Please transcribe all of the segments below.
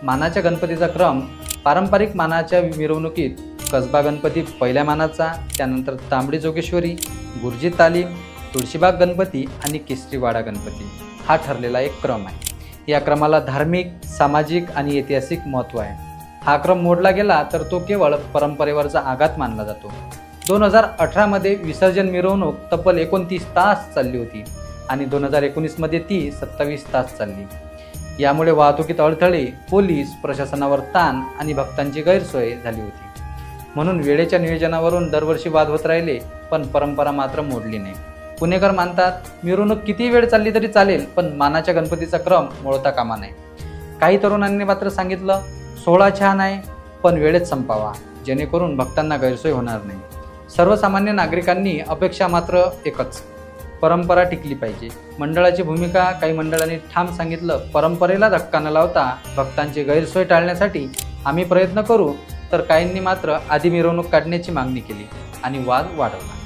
मानाच्या गणपतीचा क्रम पारंपरिक मानाच्या मिरवणुकीत कसबा गणपती पहिल्या मानाचा, त्यानंतर तांबडी जोगेश्वरी, गुरुजी तालीम, तुळशीबाग गणपती आणि केसरीवाडा गणपती हा ठरलेला एक क्रम आहे। या क्रमाला धार्मिक, सामाजिक आणि ऐतिहासिक महत्त्व आहे। हा क्रम मोडला गेला तर तो केवळ परंपरेवरचा आघात मानला जातो। 2018 मध्ये विसर्जन मिरवणूक तब्बल 29 तास चालली होती आणि 2019 मध्ये ती 27 तास चालली। यामुळे वाहतुकीत अडथळे, पोलीस प्रशासनावर ताण आणि भक्तांची गैरसोय झाली होती। म्हणून वेळेच्या नियोजनावरून दरवर्षी वाद होत राहिले, पण परंपरा मात्र मोडली नाही। पुणेकर मानतात मिरवणूक किती वेळ चालली तरी चालेल, पण मानाच्या गणपतीचा क्रम मोडता कामा नये। काही तरुणांनी मात्र सांगितलं, सोहळा छान आहे पण वेळेत संपावा, जेणेकरून भक्तांना गैरसोय होणार नाही। सर्वसामान्य नागरिकांनी अपेक्षा मात्र एकच, परंपरा टिकली पाहिजे। मंडळाची भूमिका, काही मंडळांनी ठाम सांगितलं, परंपरेला धक्का न लावता भक्तांची गैरसोय टाळण्यासाठी आम्ही प्रयत्न करू, तर काहींनी मात्र आधी मिरवणूक काढण्याची मागणी केली आणि वाद वाढवला।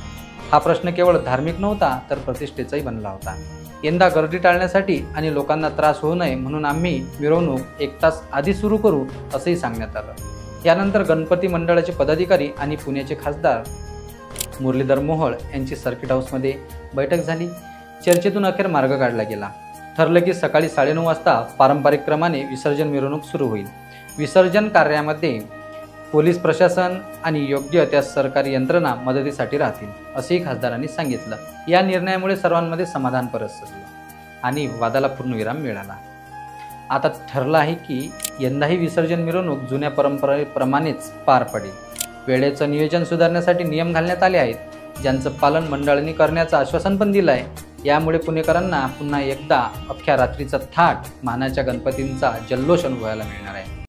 हा प्रश्न केवळ धार्मिक नव्हता तर प्रतिष्ठेचाही बनला होता। यंदा गर्दी टाळण्यासाठी आणि लोकांना त्रास होऊ नये म्हणून आम्ही मिरवणूक 1 तास आधी सुरू करू असंही सांगण्यात आलं। यानंतर गणपती मंडळाचे पदाधिकारी आणि पुण्याचे खासदार मुरलीधर मोहोळ यांची सर्किट हाऊसमध्ये बैठक झाली। चर्चेतून अखेर मार्ग काढला गेला। ठरलं की सकाळी 9:30 वाजता पारंपरिक क्रमाने विसर्जन मिरवणूक सुरू होईल। विसर्जन कार्यामध्ये पोलीस प्रशासन आणि योग्य त्या सरकारी यंत्रणा मदतीसाठी राहतील असेही खासदारांनी सांगितलं। या निर्णयामुळे सर्वांमध्ये समाधान परसलं आणि वादाला पूर्णविराम मिळाला। आता ठरलं आहे की यंदाही विसर्जन मिरवणूक जुन्या परंपरेप्रमाणेच पार पडेल। वेळेचं नियोजन सुधारण्यासाठी नियम घालण्यात आले आहेत, ज्यांचं पालन मंडळांनी करण्याचं आश्वासन पण दिलं आहे। यामुळे पुणेकरांना पुन्हा एकदा अख्ख्या रात्रीचा थाट, मानाच्या गणपतींचा जल्लोष अनुभवायला मिळणार आहे।